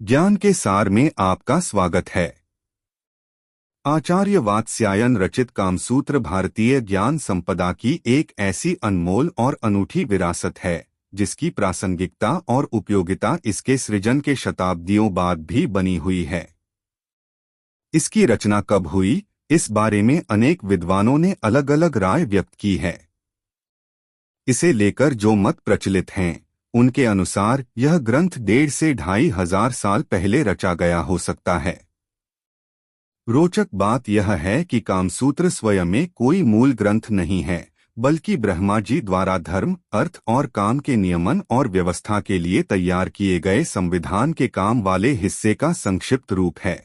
ज्ञान के सार में आपका स्वागत है। आचार्य वात्स्यायन रचित कामसूत्र भारतीय ज्ञान संपदा की एक ऐसी अनमोल और अनूठी विरासत है जिसकी प्रासंगिकता और उपयोगिता इसके सृजन के शताब्दियों बाद भी बनी हुई है। इसकी रचना कब हुई, इस बारे में अनेक विद्वानों ने अलग अलग राय व्यक्त की है। इसे लेकर जो मत प्रचलित हैं, उनके अनुसार यह ग्रंथ 1.5 से 2,500 साल पहले रचा गया हो सकता है। रोचक बात यह है कि कामसूत्र स्वयं में कोई मूल ग्रंथ नहीं है, बल्कि ब्रह्मा जी द्वारा धर्म, अर्थ और काम के नियमन और व्यवस्था के लिए तैयार किए गए संविधान के काम वाले हिस्से का संक्षिप्त रूप है।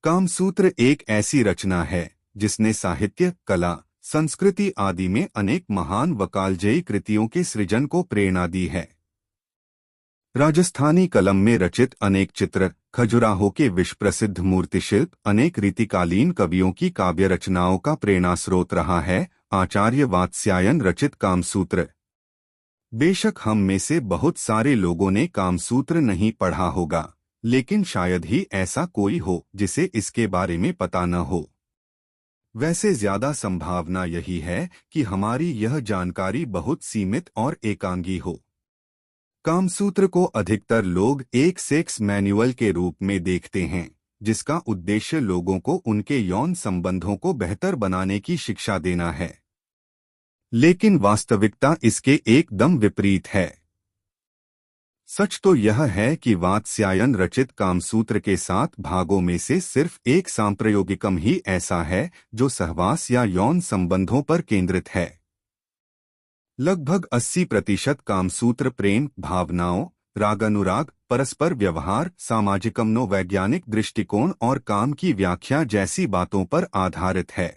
कामसूत्र एक ऐसी रचना है जिसने साहित्य, कला, संस्कृति आदि में अनेक महान वकालजयी कृतियों के सृजन को प्रेरणा दी है। राजस्थानी कलम में रचित अनेक चित्र, खजुराहो के विश्व प्रसिद्ध मूर्तिशिल्प अनेक रीतिकालीन कवियों की काव्य रचनाओं का प्रेरणा स्रोत रहा है। आचार्य वात्स्यायन रचित कामसूत्र। बेशक हम में से बहुत सारे लोगों ने कामसूत्र नहीं पढ़ा होगा, लेकिन शायद ही ऐसा कोई हो जिसे इसके बारे में पता न हो। वैसे ज्यादा संभावना यही है कि हमारी यह जानकारी बहुत सीमित और एकांगी हो। कामसूत्र को अधिकतर लोग एक सेक्स मैनुअल के रूप में देखते हैं, जिसका उद्देश्य लोगों को उनके यौन संबंधों को बेहतर बनाने की शिक्षा देना है। लेकिन वास्तविकता इसके एकदम विपरीत है। सच तो यह है कि वात्स्यायन रचित कामसूत्र के 7 भागों में से सिर्फ एक सांप्रयोगिकम ही ऐसा है जो सहवास या यौन संबंधों पर केंद्रित है। लगभग 80% कामसूत्र प्रेम, भावनाओं, रागानुराग, परस्पर व्यवहार, सामाजिक मनोवैज्ञानिक दृष्टिकोण और काम की व्याख्या जैसी बातों पर आधारित है।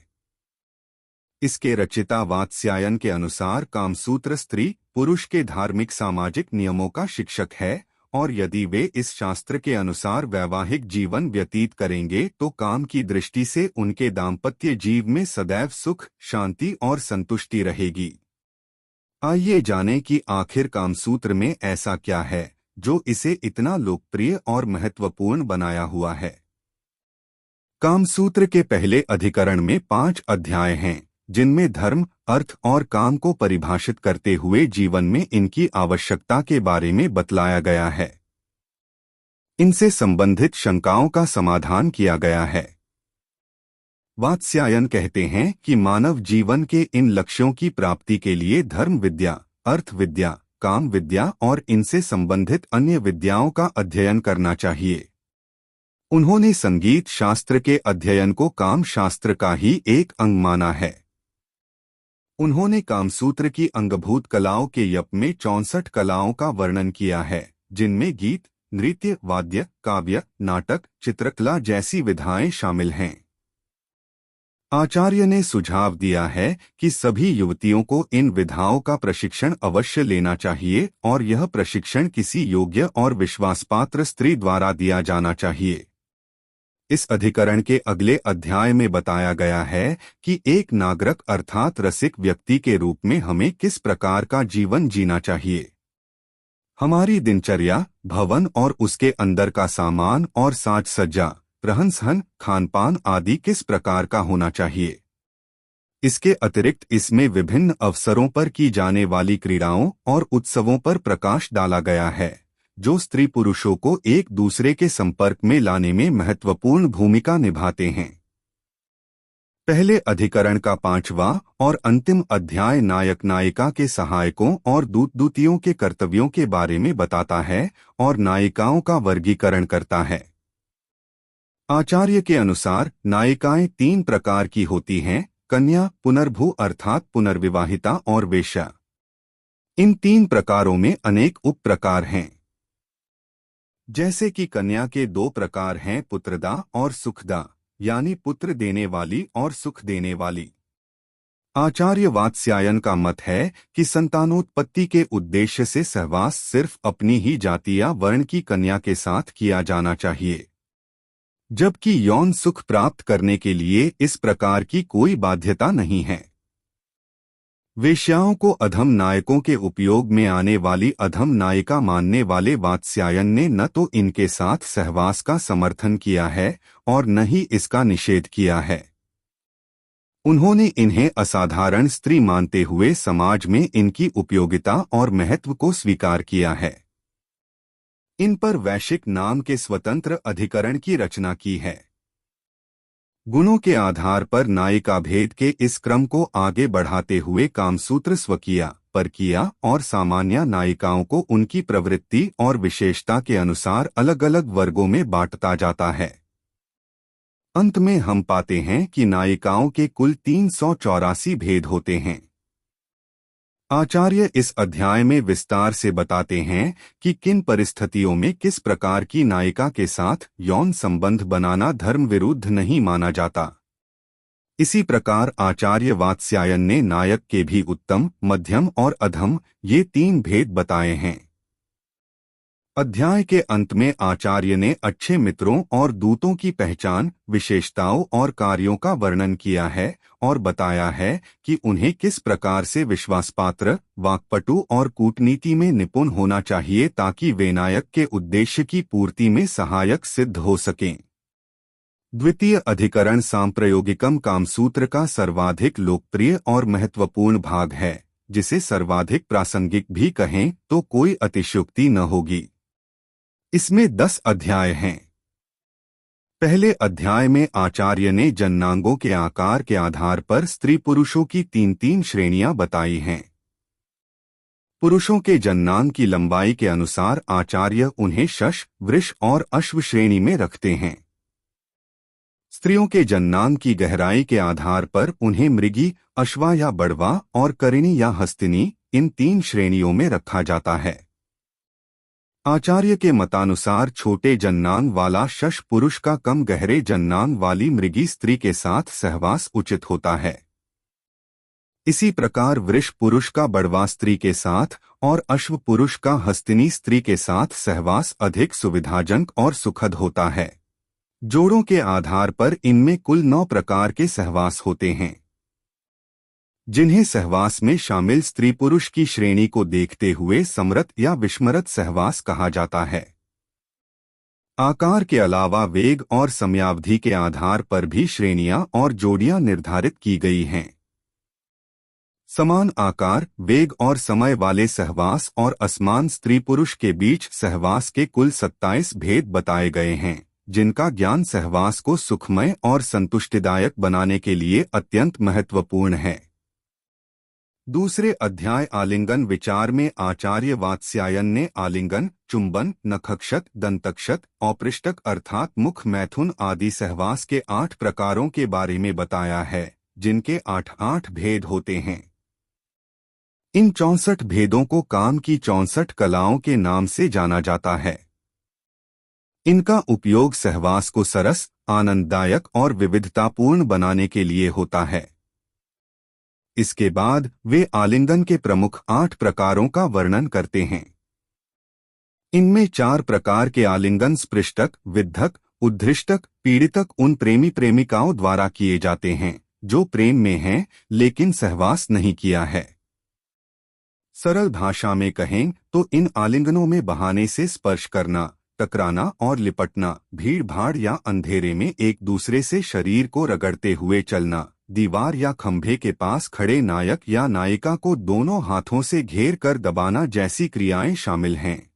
इसके रचिता वात्स्यायन के अनुसार कामसूत्र स्त्री पुरुष के धार्मिक सामाजिक नियमों का शिक्षक है, और यदि वे इस शास्त्र के अनुसार वैवाहिक जीवन व्यतीत करेंगे तो काम की दृष्टि से उनके दाम्पत्य जीव में सदैव सुख, शांति और संतुष्टि रहेगी। आइए जानें कि आखिर कामसूत्र में ऐसा क्या है जो इसे इतना लोकप्रिय और महत्वपूर्ण बनाया हुआ है। कामसूत्र के पहले अधिकरण में 5 अध्याय हैं, जिनमें धर्म, अर्थ और काम को परिभाषित करते हुए जीवन में इनकी आवश्यकता के बारे में बतलाया गया है। इनसे संबंधित शंकाओं का समाधान किया गया है। वात्स्यायन कहते हैं कि मानव जीवन के इन लक्ष्यों की प्राप्ति के लिए धर्म विद्या, अर्थ विद्या, काम विद्या और इनसे संबंधित अन्य विद्याओं का अध्ययन करना चाहिए। उन्होंने संगीत शास्त्र के अध्ययन को काम शास्त्र का ही एक अंग माना है। उन्होंने कामसूत्र की अंगभूत कलाओं के यप में 64 कलाओं का वर्णन किया है, जिनमें गीत, नृत्य, वाद्य, काव्य, नाटक, चित्रकला जैसी विधाएं शामिल हैं। आचार्य ने सुझाव दिया है कि सभी युवतियों को इन विधाओं का प्रशिक्षण अवश्य लेना चाहिए और यह प्रशिक्षण किसी योग्य और विश्वासपात्र स्त्री द्वारा दिया जाना चाहिए। इस अधिकरण के अगले अध्याय में बताया गया है कि एक नागरिक अर्थात रसिक व्यक्ति के रूप में हमें किस प्रकार का जीवन जीना चाहिए। हमारी दिनचर्या, भवन और उसके अंदर का सामान और साज सज्जा, रहन सहन, खानपान आदि किस प्रकार का होना चाहिए। इसके अतिरिक्त इसमें विभिन्न अवसरों पर की जाने वाली क्रीड़ाओं और उत्सवों पर प्रकाश डाला गया है, जो स्त्री पुरुषों को एक दूसरे के संपर्क में लाने में महत्वपूर्ण भूमिका निभाते हैं। पहले अधिकरण का 5वां और अंतिम अध्याय नायक नायिका के सहायकों और दूत-दूतियों के कर्तव्यों के बारे में बताता है और नायिकाओं का वर्गीकरण करता है। आचार्य के अनुसार नायिकाएं 3 प्रकार की होती हैं: कन्या, पुनर्भू अर्थात पुनर्विवाहिता और वेश्या। इन 3 प्रकारों में अनेक उप प्रकार हैं। जैसे कि कन्या के 2 प्रकार हैं, पुत्रदा और सुखदा, यानी पुत्र देने वाली और सुख देने वाली। आचार्य वात्स्यायन का मत है कि संतानोत्पत्ति के उद्देश्य से सहवास सिर्फ अपनी ही जाति या वर्ण की कन्या के साथ किया जाना चाहिए, जबकि यौन सुख प्राप्त करने के लिए इस प्रकार की कोई बाध्यता नहीं है। वेश्याओं को अधम नायकों के उपयोग में आने वाली अधम नायिका मानने वाले वात्स्यायन ने न तो इनके साथ सहवास का समर्थन किया है और न ही इसका निषेध किया है। उन्होंने इन्हें असाधारण स्त्री मानते हुए समाज में इनकी उपयोगिता और महत्व को स्वीकार किया है। इन पर वैश्विक नाम के स्वतंत्र अधिकरण की रचना की है। गुणों के आधार पर नायिका भेद के इस क्रम को आगे बढ़ाते हुए कामसूत्र स्वकीय, परकीय और सामान्य नायिकाओं को उनकी प्रवृत्ति और विशेषता के अनुसार अलग अलग वर्गों में बांटता जाता है। अंत में हम पाते हैं कि नायिकाओं के कुल 384 भेद होते हैं। आचार्य इस अध्याय में विस्तार से बताते हैं कि किन परिस्थितियों में किस प्रकार की नायिका के साथ यौन संबंध बनाना धर्म विरुद्ध नहीं माना जाता। इसी प्रकार आचार्य वात्स्यायन ने नायक के भी उत्तम, मध्यम और अधम ये 3 भेद बताए हैं। अध्याय के अंत में आचार्य ने अच्छे मित्रों और दूतों की पहचान, विशेषताओं और कार्यों का वर्णन किया है और बताया है कि उन्हें किस प्रकार से विश्वासपात्र, वाक्पटु और कूटनीति में निपुण होना चाहिए ताकि वे नायक के उद्देश्य की पूर्ति में सहायक सिद्ध हो सकें। द्वितीय अधिकरण सांप्रयोगिकम कामसूत्र का सर्वाधिक लोकप्रिय और महत्वपूर्ण भाग है, जिसे सर्वाधिक प्रासंगिक भी कहें तो कोई अतिशयोक्ति न होगी। इसमें 10 अध्याय हैं। पहले अध्याय में आचार्य ने जननांगों के आकार के आधार पर स्त्री पुरुषों की 3-3 श्रेणियां बताई हैं। पुरुषों के जननांग की लंबाई के अनुसार आचार्य उन्हें शश, वृष और अश्व श्रेणी में रखते हैं। स्त्रियों के जननांग की गहराई के आधार पर उन्हें मृगी, अश्वा या बड़वा और करिणी या हस्तिनी इन 3 श्रेणियों में रखा जाता है। आचार्य के मतानुसार छोटे जननांग वाला शश पुरुष का कम गहरे जननांग वाली मृगी स्त्री के साथ सहवास उचित होता है। इसी प्रकार वृष पुरुष का बड़वा स्त्री के साथ और अश्व पुरुष का हस्तिनी स्त्री के साथ सहवास अधिक सुविधाजनक और सुखद होता है। जोड़ों के आधार पर इनमें कुल 9 प्रकार के सहवास होते हैं, जिन्हें सहवास में शामिल स्त्री पुरुष की श्रेणी को देखते हुए समरत या विस्मरत सहवास कहा जाता है। आकार के अलावा वेग और समयावधि के आधार पर भी श्रेणियां और जोड़ियां निर्धारित की गई हैं। समान आकार, वेग और समय वाले सहवास और असमान स्त्री पुरुष के बीच सहवास के कुल 27 भेद बताए गए हैं, जिनका ज्ञान सहवास को सुखमय और संतुष्टिदायक बनाने के लिए अत्यंत महत्वपूर्ण है। दूसरे अध्याय आलिंगन विचार में आचार्य वात्स्यायन ने आलिंगन, चुंबन, नखक्षत, दंतक्षत, औपृष्ठक अर्थात मुख, मैथुन आदि सहवास के 8 प्रकारों के बारे में बताया है, जिनके 8 भेद होते हैं। इन 64 भेदों को काम की 64 कलाओं के नाम से जाना जाता है। इनका उपयोग सहवास को सरस, आनंददायक और विविधतापूर्ण बनाने के लिए होता है। इसके बाद वे आलिंगन के प्रमुख 8 प्रकारों का वर्णन करते हैं। इनमें 4 प्रकार के आलिंगन स्पृष्टक, विद्धक, उद्धृष्टक, पीड़ितक उन प्रेमी प्रेमिकाओं द्वारा किए जाते हैं जो प्रेम में हैं लेकिन सहवास नहीं किया है। सरल भाषा में कहें तो इन आलिंगनों में बहाने से स्पर्श करना, टकराना और लिपटना, भीड़ भाड़ या अंधेरे में एक दूसरे से शरीर को रगड़ते हुए चलना, दीवार या खंभे के पास खड़े नायक या नायिका को दोनों हाथों से घेर कर दबाना जैसी क्रियाएं शामिल हैं।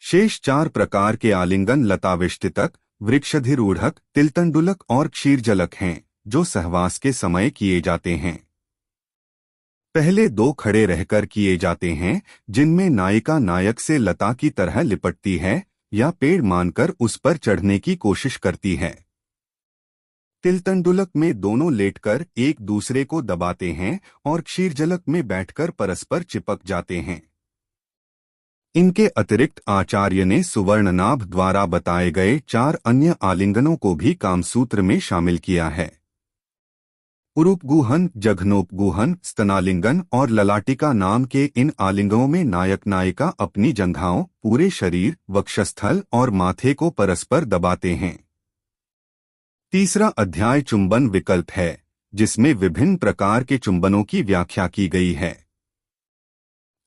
शेष 4 प्रकार के आलिंगन लताविष्टितक, वृक्षधिरूढ़क, तिलतंडुलक और क्षीरजलक हैं, जो सहवास के समय किए जाते हैं। पहले 2 खड़े रहकर किए जाते हैं, जिनमें नायिका नायक से लता की तरह लिपटती है या पेड़ मानकर उस पर चढ़ने की कोशिश करती है। तिलतंडुलक में दोनों लेटकर एक दूसरे को दबाते हैं और क्षीरजलक में बैठकर परस्पर चिपक जाते हैं। इनके अतिरिक्त आचार्य ने सुवर्णनाभ द्वारा बताए गए 4 अन्य आलिंगनों को भी कामसूत्र में शामिल किया है। उरूपगुहन, जघनोपगुहन, स्तनालिंगन और ललाटिका नाम के इन आलिंगनों में नायक नायिका अपनी जंघाओं, पूरे शरीर, वक्षस्थल और माथे को परस्पर दबाते हैं। तीसरा अध्याय चुंबन विकल्प है, जिसमें विभिन्न प्रकार के चुंबनों की व्याख्या की गई है।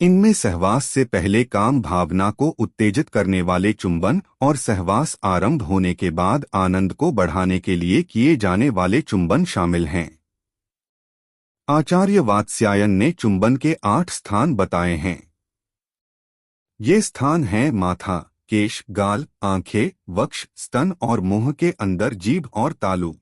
इनमें सहवास से पहले काम भावना को उत्तेजित करने वाले चुंबन और सहवास आरंभ होने के बाद आनंद को बढ़ाने के लिए किए जाने वाले चुंबन शामिल हैं। आचार्य वात्स्यायन ने चुंबन के 8 स्थान बताए हैं। ये स्थान हैं माथा, केश, गाल, आंखें, वक्ष, स्तन और मुंह के अंदर जीभ और तालु।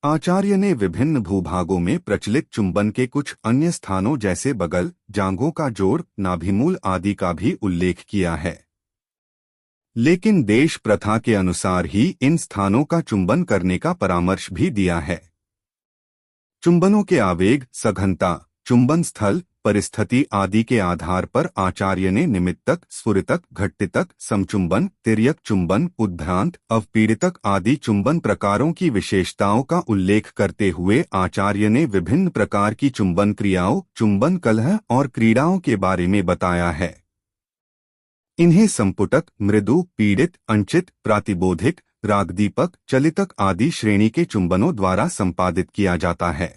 आचार्य ने विभिन्न भूभागों में प्रचलित चुंबन के कुछ अन्य स्थानों जैसे बगल, जांघों का जोड़, नाभिमूल आदि का भी उल्लेख किया है। लेकिन देश प्रथा के अनुसार ही इन स्थानों का चुंबन करने का परामर्श भी दिया है। चुंबनों के आवेग, सघनता, चुंबन स्थल, परिस्थिति आदि के आधार पर आचार्य ने निमित्तक, स्फुरितक, घट्टितक, समचुंबन, तिर्यक चुंबन, उद्भ्रांत, अवपीड़ितक आदि चुंबन प्रकारों की विशेषताओं का उल्लेख करते हुए आचार्य ने विभिन्न प्रकार की चुंबन क्रियाओं, चुंबन कलह और क्रीड़ाओं के बारे में बताया है। इन्हें संपुटक, मृदु, पीड़ित, अंचित, प्रातिबोधिक, रागदीपक, चलितक आदि श्रेणी के चुंबनों द्वारा संपादित किया जाता है।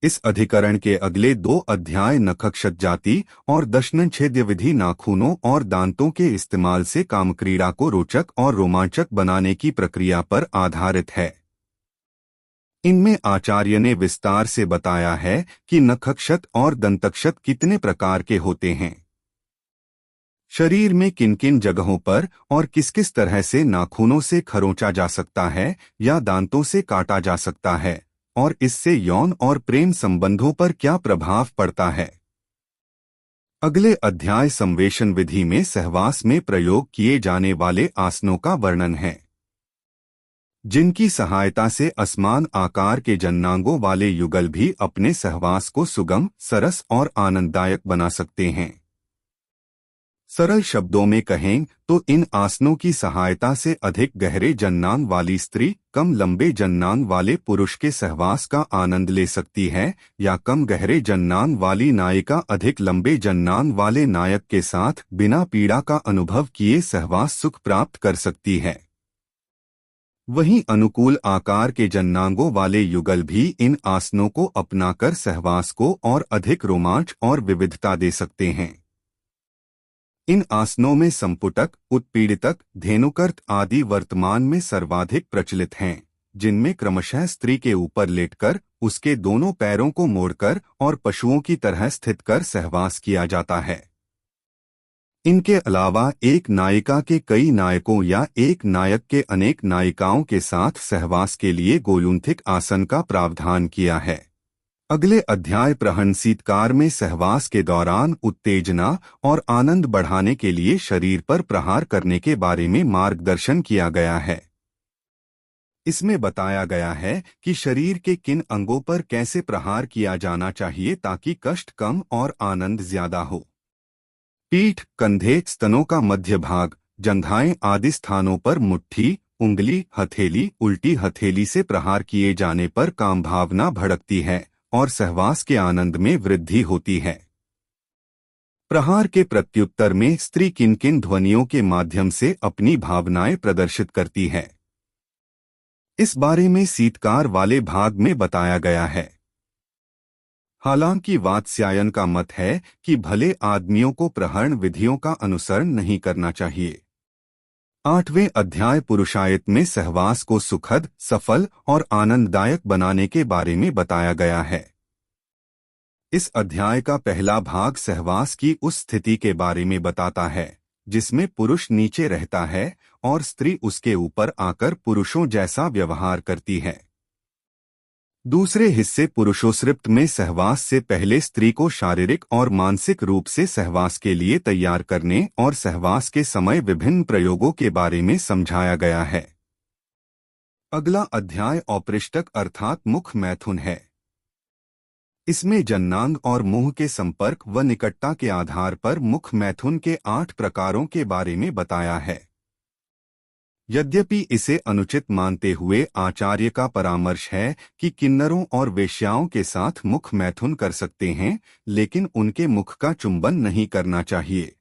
इस अधिकरण के अगले 2 अध्याय नखक्षत जाति और दशनच्छेद्य विधि नाखूनों और दांतों के इस्तेमाल से कामक्रीड़ा को रोचक और रोमांचक बनाने की प्रक्रिया पर आधारित है। इनमें आचार्य ने विस्तार से बताया है कि नखक्षत और दंतक्षत कितने प्रकार के होते हैं, शरीर में किन किन जगहों पर और किस किस तरह से नाखूनों से खरोंचा जा सकता है या दांतों से काटा जा सकता है, और इससे यौन और प्रेम संबंधों पर क्या प्रभाव पड़ता है। अगले अध्याय संवेशन विधि में सहवास में प्रयोग किए जाने वाले आसनों का वर्णन है, जिनकी सहायता से असमान आकार के जननांगों वाले युगल भी अपने सहवास को सुगम, सरस और आनंददायक बना सकते हैं। सरल शब्दों में कहें तो इन आसनों की सहायता से अधिक गहरे जननांग वाली स्त्री कम लंबे जननांग वाले पुरुष के सहवास का आनंद ले सकती है, या कम गहरे जननांग वाली नायिका अधिक लंबे जननांग वाले नायक के साथ बिना पीड़ा का अनुभव किए सहवास सुख प्राप्त कर सकती है। वहीं अनुकूल आकार के जननांगों वाले युगल भी इन आसनों को अपनाकर सहवास को और अधिक रोमांच और विविधता दे सकते हैं। इन आसनों में संपुटक, उत्पीड़ितक, धेनुकर्त आदि वर्तमान में सर्वाधिक प्रचलित हैं, जिनमें क्रमशः स्त्री के ऊपर लेटकर उसके दोनों पैरों को मोड़कर और पशुओं की तरह स्थित कर सहवास किया जाता है। इनके अलावा एक नायिका के कई नायकों या एक नायक के अनेक नायिकाओं के साथ सहवास के लिए गोलुंथिक आसन का प्रावधान किया है। अगले अध्याय प्रहंसीतकार में सहवास के दौरान उत्तेजना और आनंद बढ़ाने के लिए शरीर पर प्रहार करने के बारे में मार्गदर्शन किया गया है। इसमें बताया गया है कि शरीर के किन अंगों पर कैसे प्रहार किया जाना चाहिए ताकि कष्ट कम और आनंद ज्यादा हो। पीठ, कंधे, स्तनों का मध्य भाग, जंघाएं आदि स्थानों पर मुट्ठी, उंगली, हथेली, उल्टी हथेली से प्रहार किए जाने पर काम भावना भड़कती है और सहवास के आनंद में वृद्धि होती है। प्रहार के प्रत्युत्तर में स्त्री किन किन ध्वनियों के माध्यम से अपनी भावनाएं प्रदर्शित करती है, इस बारे में सीतकार वाले भाग में बताया गया है। हालांकि वात्स्यायन का मत है कि भले आदमियों को प्रहरण विधियों का अनुसरण नहीं करना चाहिए। 8वें अध्याय पुरुषायत में सहवास को सुखद, सफल और आनंददायक बनाने के बारे में बताया गया है। इस अध्याय का पहला भाग सहवास की उस स्थिति के बारे में बताता है जिसमें पुरुष नीचे रहता है और स्त्री उसके ऊपर आकर पुरुषों जैसा व्यवहार करती है। दूसरे हिस्से पुरुषोत्सृप्त में सहवास से पहले स्त्री को शारीरिक और मानसिक रूप से सहवास के लिए तैयार करने और सहवास के समय विभिन्न प्रयोगों के बारे में समझाया गया है। अगला अध्याय औपृष्ठक अर्थात मुख मैथुन है। इसमें जननांग और मुंह के संपर्क व निकटता के आधार पर मुख मैथुन के 8 प्रकारों के बारे में बताया है। यद्यपि इसे अनुचित मानते हुए आचार्य का परामर्श है कि किन्नरों और वेश्याओं के साथ मुख मैथुन कर सकते हैं, लेकिन उनके मुख का चुंबन नहीं करना चाहिए।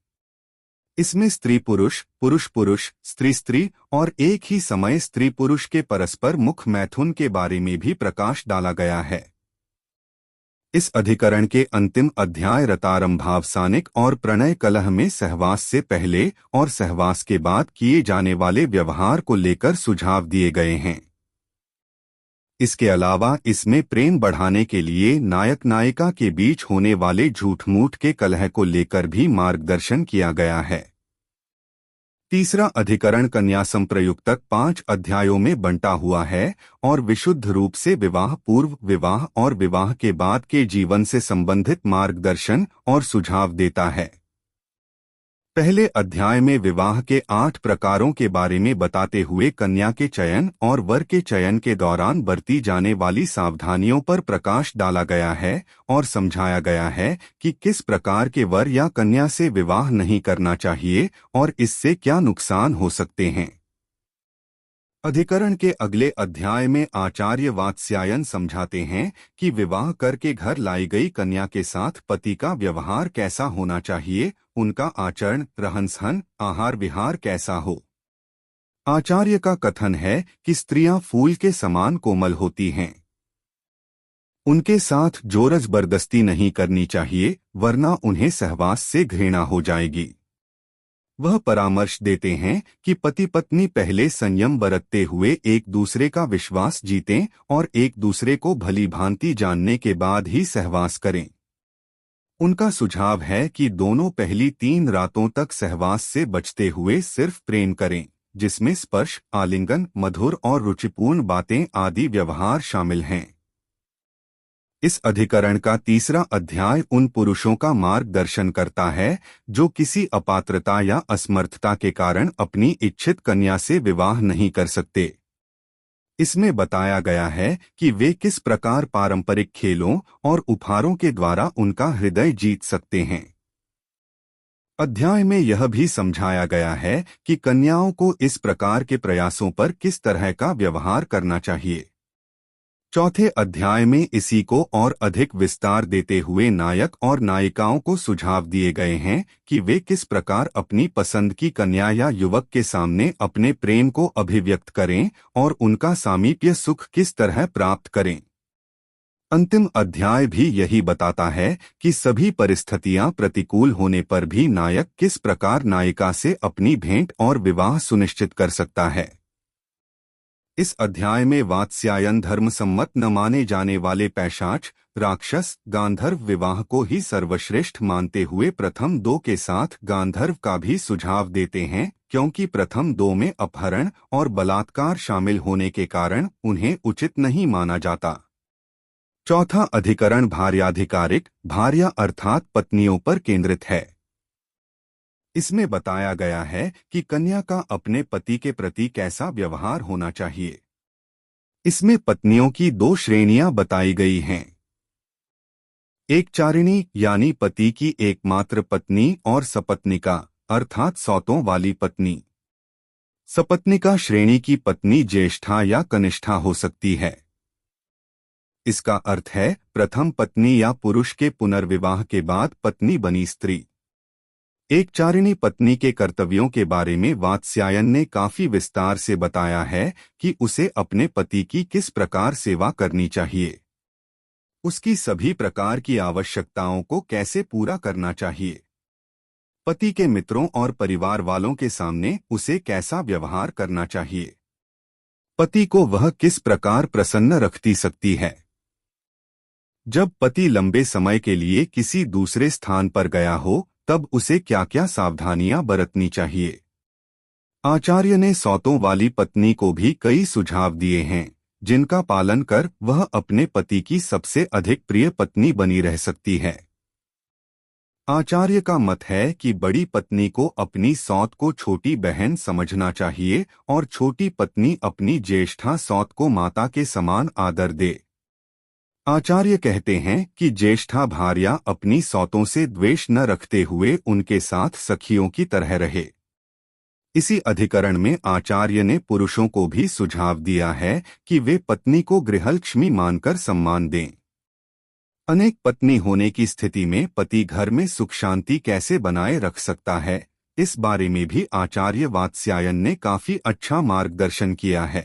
इसमें स्त्री पुरुष, पुरुष पुरुष, स्त्री स्त्री और एक ही समय स्त्री पुरुष के परस्पर मुख मैथुन के बारे में भी प्रकाश डाला गया है। इस अधिकरण के अंतिम अध्याय रतारंभावसानिक और प्रणय कलह में सहवास से पहले और सहवास के बाद किए जाने वाले व्यवहार को लेकर सुझाव दिए गए हैं। इसके अलावा इसमें प्रेम बढ़ाने के लिए नायक नायिका के बीच होने वाले झूठ मूठ के कलह को लेकर भी मार्गदर्शन किया गया है। तीसरा अधिकरण कन्या संप्रयुक्तक 5 अध्यायों में बंटा हुआ है और विशुद्ध रूप से विवाह पूर्व, विवाह और विवाह के बाद के जीवन से संबंधित मार्गदर्शन और सुझाव देता है। पहले अध्याय में विवाह के 8 प्रकारों के बारे में बताते हुए कन्या के चयन और वर के चयन के दौरान बरती जाने वाली सावधानियों पर प्रकाश डाला गया है और समझाया गया है कि किस प्रकार के वर या कन्या से विवाह नहीं करना चाहिए और इससे क्या नुकसान हो सकते हैं। अधिकरण के अगले अध्याय में आचार्य वात्स्यायन समझाते हैं कि विवाह करके घर लाई गई कन्या के साथ पति का व्यवहार कैसा होना चाहिए, उनका आचरण, रहन सहन, आहार विहार कैसा हो। आचार्य का कथन है कि स्त्रियां फूल के समान कोमल होती हैं। उनके साथ जोर जबरदस्ती नहीं करनी चाहिए, वरना उन्हें सहवास से घृणा हो जाएगी। वह परामर्श देते हैं कि पति पत्नी पहले संयम बरतते हुए एक दूसरे का विश्वास जीतें और एक दूसरे को भली भांति जानने के बाद ही सहवास करें। उनका सुझाव है कि दोनों पहली 3 रातों तक सहवास से बचते हुए सिर्फ प्रेम करें, जिसमें स्पर्श, आलिंगन, मधुर और रुचिपूर्ण बातें आदि व्यवहार शामिल हैं। इस अधिकरण का तीसरा अध्याय उन पुरुषों का मार्गदर्शन करता है जो किसी अपात्रता या असमर्थता के कारण अपनी इच्छित कन्या से विवाह नहीं कर सकते। इसमें बताया गया है कि वे किस प्रकार पारंपरिक खेलों और उपहारों के द्वारा उनका हृदय जीत सकते हैं। अध्याय में यह भी समझाया गया है कि कन्याओं को इस प्रकार के प्रयासों पर किस तरह का व्यवहार करना चाहिए। चौथे अध्याय में इसी को और अधिक विस्तार देते हुए नायक और नायिकाओं को सुझाव दिए गए हैं कि वे किस प्रकार अपनी पसंद की कन्या या युवक के सामने अपने प्रेम को अभिव्यक्त करें और उनका सामीप्य सुख किस तरह प्राप्त करें। अंतिम अध्याय भी यही बताता है कि सभी परिस्थितियां प्रतिकूल होने पर भी नायक किस प्रकार नायिका से अपनी भेंट और विवाह सुनिश्चित कर सकता है। इस अध्याय में वात्स्यायन धर्मसम्मत न माने जाने वाले पैशाच, राक्षस, गांधर्व विवाह को ही सर्वश्रेष्ठ मानते हुए प्रथम 2 के साथ गांधर्व का भी सुझाव देते हैं, क्योंकि प्रथम 2 में अपहरण और बलात्कार शामिल होने के कारण उन्हें उचित नहीं माना जाता। चौथा अधिकरण भार्याधिकारिक, भार्या अर्थात पत्नियों पर केंद्रित है। इसमें बताया गया है कि कन्या का अपने पति के प्रति कैसा व्यवहार होना चाहिए। इसमें पत्नियों की 2 श्रेणियां बताई गई हैं। एक चारिणी यानी पति की एकमात्र पत्नी और सपत्निका अर्थात सौतों वाली पत्नी। सपत्निका श्रेणी की पत्नी ज्येष्ठा या कनिष्ठा हो सकती है। इसका अर्थ है प्रथम पत्नी या पुरुष के पुनर्विवाह के बाद पत्नी बनी स्त्री। एक चारिणी पत्नी के कर्तव्यों के बारे में वात्स्यायन ने काफी विस्तार से बताया है कि उसे अपने पति की किस प्रकार सेवा करनी चाहिए, उसकी सभी प्रकार की आवश्यकताओं को कैसे पूरा करना चाहिए, पति के मित्रों और परिवार वालों के सामने उसे कैसा व्यवहार करना चाहिए, पति को वह किस प्रकार प्रसन्न रखती सकती है। जब पति लंबे समय के लिए किसी दूसरे स्थान पर गया हो तब उसे क्या क्या सावधानियां बरतनी चाहिए। आचार्य ने सौतों वाली पत्नी को भी कई सुझाव दिए हैं, जिनका पालन कर वह अपने पति की सबसे अधिक प्रिय पत्नी बनी रह सकती है। आचार्य का मत है कि बड़ी पत्नी को अपनी सौत को छोटी बहन समझना चाहिए और छोटी पत्नी अपनी ज्येष्ठा सौत को माता के समान आदर दे। आचार्य कहते हैं कि ज्येष्ठा भार्या अपनी सौतों से द्वेष न रखते हुए उनके साथ सखियों की तरह रहे। इसी अधिकरण में आचार्य ने पुरुषों को भी सुझाव दिया है कि वे पत्नी को गृहलक्ष्मी मानकर सम्मान दें। अनेक पत्नी होने की स्थिति में पति घर में सुख शांति कैसे बनाए रख सकता है, इस बारे में भी आचार्य वात्स्यायन ने काफी अच्छा मार्गदर्शन किया है।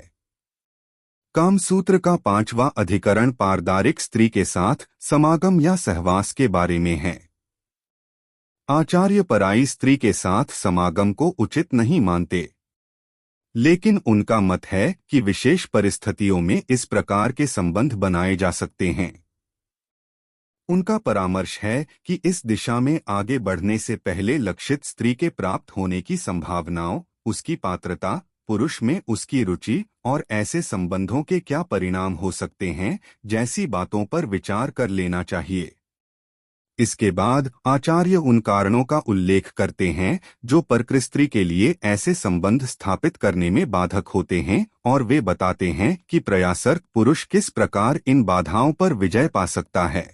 कामसूत्र का 5वां अधिकरण पारदारिक स्त्री के साथ समागम या सहवास के बारे में है। आचार्य पराई स्त्री के साथ समागम को उचित नहीं मानते, लेकिन उनका मत है कि विशेष परिस्थितियों में इस प्रकार के संबंध बनाए जा सकते हैं। उनका परामर्श है कि इस दिशा में आगे बढ़ने से पहले लक्षित स्त्री के प्राप्त होने की संभावनाओं, उसकी पात्रता, पुरुष में उसकी रुचि और ऐसे संबंधों के क्या परिणाम हो सकते हैं जैसी बातों पर विचार कर लेना चाहिए। इसके बाद आचार्य उन कारणों का उल्लेख करते हैं जो परक्रिस्त्री के लिए ऐसे संबंध स्थापित करने में बाधक होते हैं, और वे बताते हैं कि प्रयासरत पुरुष किस प्रकार इन बाधाओं पर विजय पा सकता है।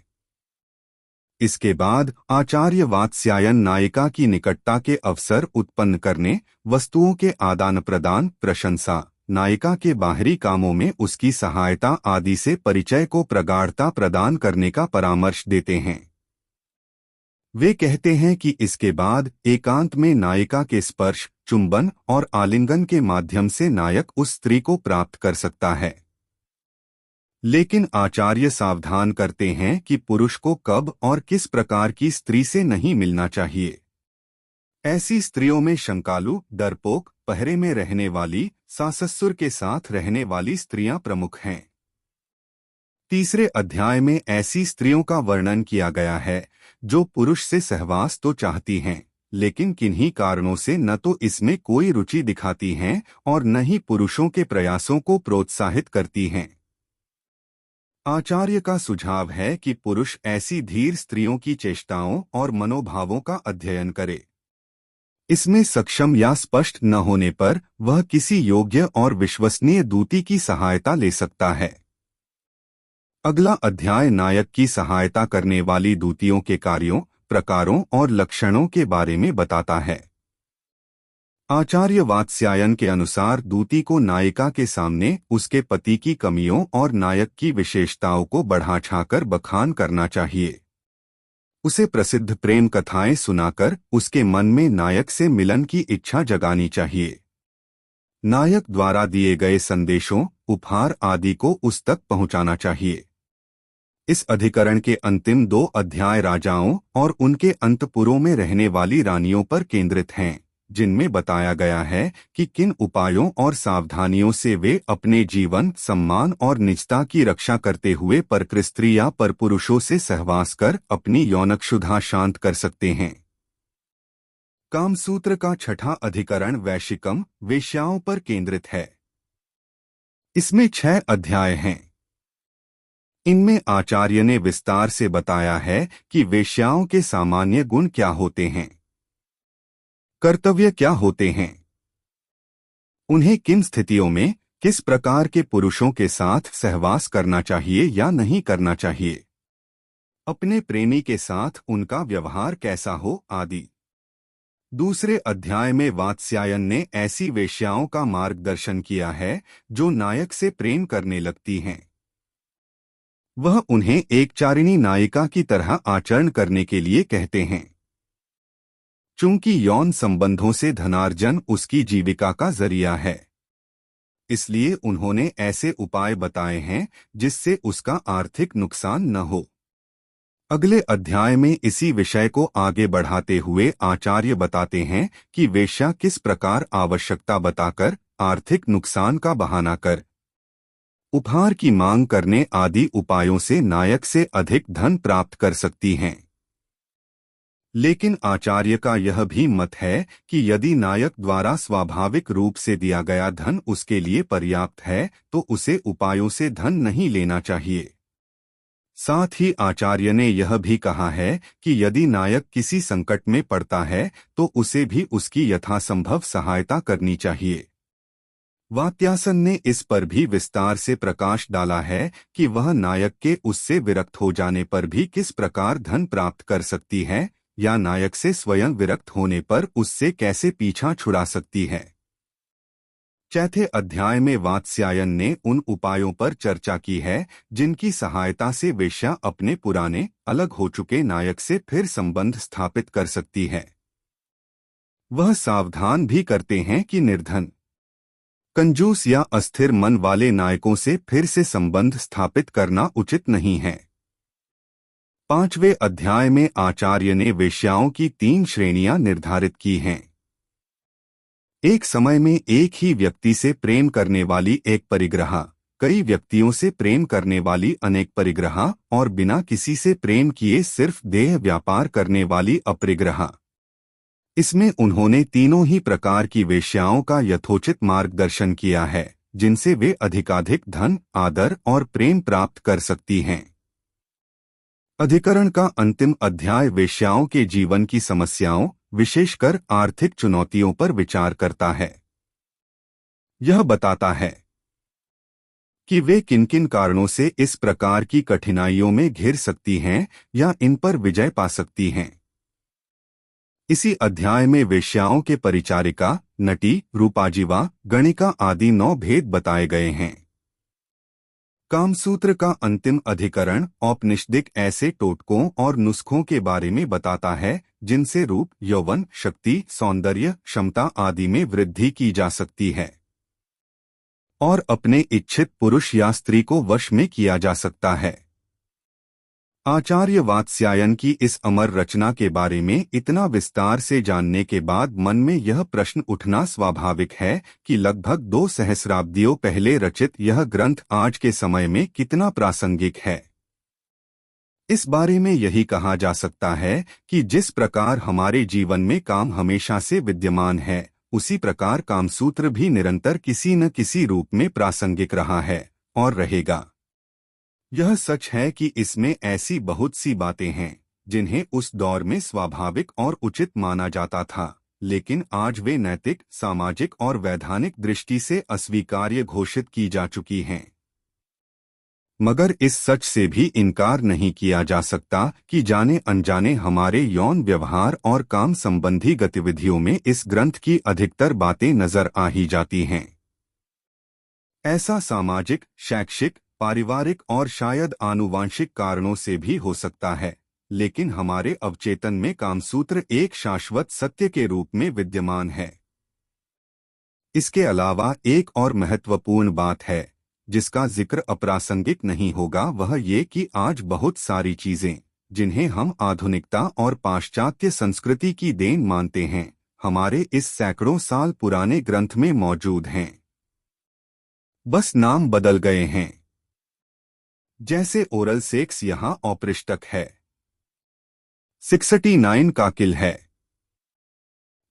इसके बाद आचार्य वात्स्यायन नायिका की निकटता के अवसर उत्पन्न करने, वस्तुओं के आदान प्रदान, प्रशंसा, नायिका के बाहरी कामों में उसकी सहायता आदि से परिचय को प्रगाढ़ता प्रदान करने का परामर्श देते हैं। वे कहते हैं कि इसके बाद एकांत में नायिका के स्पर्श, चुंबन और आलिंगन के माध्यम से नायक उस स्त्री को प्राप्त कर सकता है। लेकिन आचार्य सावधान करते हैं कि पुरुष को कब और किस प्रकार की स्त्री से नहीं मिलना चाहिए। ऐसी स्त्रियों में शंकालु, डरपोक, पहरे में रहने वाली, साससुर के साथ रहने वाली स्त्रियां प्रमुख हैं। तीसरे अध्याय में ऐसी स्त्रियों का वर्णन किया गया है जो पुरुष से सहवास तो चाहती हैं, लेकिन किन्हीं कारणों से न तो इसमें कोई रुचि दिखाती हैं और न ही पुरुषों के प्रयासों को प्रोत्साहित करती हैं। आचार्य का सुझाव है कि पुरुष ऐसी धीर स्त्रियों की चेष्टाओं और मनोभावों का अध्ययन करे। इसमें सक्षम या स्पष्ट न होने पर वह किसी योग्य और विश्वसनीय दूती की सहायता ले सकता है। अगला अध्याय नायक की सहायता करने वाली दूतियों के कार्यों, प्रकारों और लक्षणों के बारे में बताता है। आचार्य वात्स्यायन के अनुसार दूती को नायिका के सामने उसके पति की कमियों और नायक की विशेषताओं को बढ़ा चढ़ाकर बखान करना चाहिए। उसे प्रसिद्ध प्रेम कथाएं सुनाकर उसके मन में नायक से मिलन की इच्छा जगानी चाहिए। नायक द्वारा दिए गए संदेशों, उपहार आदि को उस तक पहुंचाना चाहिए। इस अधिकरण के अंतिम 2 अध्याय राजाओं और उनके अंतपुरों में रहने वाली रानियों पर केंद्रित हैं, जिनमें बताया गया है कि किन उपायों और सावधानियों से वे अपने जीवन, सम्मान और निजता की रक्षा करते हुए परक्रिस्त्री या परपुरुषों से सहवास कर अपनी यौनक्षुधा शांत कर सकते हैं। कामसूत्र का 6वां अधिकरण वैशिकम, वेश्याओं पर केंद्रित है। इसमें 6 अध्याय हैं। इनमें आचार्य ने विस्तार से बताया है कि वेश्याओं के सामान्य गुण क्या होते हैं, कर्तव्य क्या होते हैं, उन्हें किन स्थितियों में किस प्रकार के पुरुषों के साथ सहवास करना चाहिए या नहीं करना चाहिए, अपने प्रेमी के साथ उनका व्यवहार कैसा हो आदि। दूसरे अध्याय में वात्स्यायन ने ऐसी वेश्याओं का मार्गदर्शन किया है जो नायक से प्रेम करने लगती हैं। वह उन्हें एक चारिणी नायिका की तरह आचरण करने के लिए कहते हैं। चूंकि यौन संबंधों से धनार्जन उसकी जीविका का जरिया है, इसलिए उन्होंने ऐसे उपाय बताए हैं जिससे उसका आर्थिक नुकसान न हो। अगले अध्याय में इसी विषय को आगे बढ़ाते हुए आचार्य बताते हैं कि वेश्या किस प्रकार आवश्यकता बताकर, आर्थिक नुकसान का बहाना कर, उपहार की मांग करने आदि उपायों से नायक से अधिक धन प्राप्त कर सकती हैं। लेकिन आचार्य का यह भी मत है कि यदि नायक द्वारा स्वाभाविक रूप से दिया गया धन उसके लिए पर्याप्त है तो उसे उपायों से धन नहीं लेना चाहिए। साथ ही आचार्य ने यह भी कहा है कि यदि नायक किसी संकट में पड़ता है तो उसे भी उसकी यथासंभव सहायता करनी चाहिए। वात्यासन ने इस पर भी विस्तार से प्रकाश डाला है कि वह नायक के उससे विरक्त हो जाने पर भी किस प्रकार धन प्राप्त कर सकती है या नायक से स्वयं विरक्त होने पर उससे कैसे पीछा छुड़ा सकती है। चौथे अध्याय में वात्स्यायन ने उन उपायों पर चर्चा की है जिनकी सहायता से वेश्या अपने पुराने, अलग हो चुके नायक से फिर संबंध स्थापित कर सकती है। वह सावधान भी करते हैं कि निर्धन, कंजूस या अस्थिर मन वाले नायकों से फिर से संबंध स्थापित करना उचित नहीं है। 5वें अध्याय में आचार्य ने वेश्याओं की 3 श्रेणियां निर्धारित की हैं। एक समय में एक ही व्यक्ति से प्रेम करने वाली एक परिग्रहा, कई व्यक्तियों से प्रेम करने वाली अनेक परिग्रहा और बिना किसी से प्रेम किए सिर्फ देह व्यापार करने वाली अपरिग्रहा। इसमें उन्होंने तीनों ही प्रकार की वेश्याओं का यथोचित मार्गदर्शन किया है, जिनसे वे अधिकाधिक धन, आदर और प्रेम प्राप्त कर सकती हैं। अधिकरण का अंतिम अध्याय वेश्याओं के जीवन की समस्याओं, विशेषकर आर्थिक चुनौतियों पर विचार करता है। यह बताता है कि वे किन किन कारणों से इस प्रकार की कठिनाइयों में घिर सकती हैं या इन पर विजय पा सकती हैं। इसी अध्याय में वेश्याओं के परिचारिका, नटी, रूपाजीवा, गणिका आदि 9 भेद बताए गए हैं। कामसूत्र का अंतिम अधिकरण औपनिषदिक ऐसे टोटकों और नुस्खों के बारे में बताता है जिनसे रूप, यौवन, शक्ति, सौंदर्य, क्षमता आदि में वृद्धि की जा सकती है और अपने इच्छित पुरुष या स्त्री को वश में किया जा सकता है। आचार्य वात्स्यायन की इस अमर रचना के बारे में इतना विस्तार से जानने के बाद मन में यह प्रश्न उठना स्वाभाविक है कि लगभग 2 सहस्राब्दियों पहले रचित यह ग्रंथ आज के समय में कितना प्रासंगिक है। इस बारे में यही कहा जा सकता है कि जिस प्रकार हमारे जीवन में काम हमेशा से विद्यमान है, उसी प्रकार कामसूत्र भी निरंतर किसी न किसी रूप में प्रासंगिक रहा है और रहेगा। यह सच है कि इसमें ऐसी बहुत सी बातें हैं जिन्हें उस दौर में स्वाभाविक और उचित माना जाता था, लेकिन आज वे नैतिक, सामाजिक और वैधानिक दृष्टि से अस्वीकार्य घोषित की जा चुकी हैं। मगर इस सच से भी इनकार नहीं किया जा सकता कि जाने अनजाने हमारे यौन व्यवहार और काम संबंधी गतिविधियों में इस ग्रंथ की अधिकतर बातें नजर आ ही जाती हैं। ऐसा सामाजिक, शैक्षिक, पारिवारिक और शायद आनुवांशिक कारणों से भी हो सकता है, लेकिन हमारे अवचेतन में कामसूत्र एक शाश्वत सत्य के रूप में विद्यमान है। इसके अलावा एक और महत्वपूर्ण बात है जिसका जिक्र अप्रासंगिक नहीं होगा, वह ये कि आज बहुत सारी चीजें जिन्हें हम आधुनिकता और पाश्चात्य संस्कृति की देन मानते हैं, हमारे इस सैकड़ों साल पुराने ग्रंथ में मौजूद हैं। बस नाम बदल गए हैं। जैसे ओरल सेक्स यहाँ औपृष्टक है, 69 का किल है,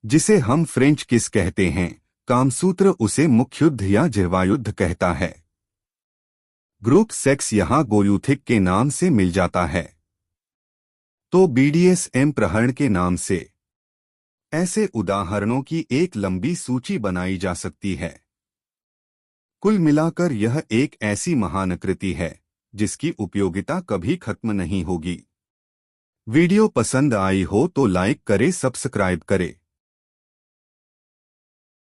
जिसे हम फ्रेंच किस कहते हैं, कामसूत्र उसे मुखयुद्ध या जिह्वायुद्ध कहता है। ग्रुप सेक्स यहाँ गोयूथिक के नाम से मिल जाता है, तो BDSM प्रहरण के नाम से। ऐसे उदाहरणों की एक लंबी सूची बनाई जा सकती है। कुल मिलाकर यह एक ऐसी महान कृति है जिसकी उपयोगिता कभी खत्म नहीं होगी। वीडियो पसंद आई हो तो लाइक करें, सब्सक्राइब करें।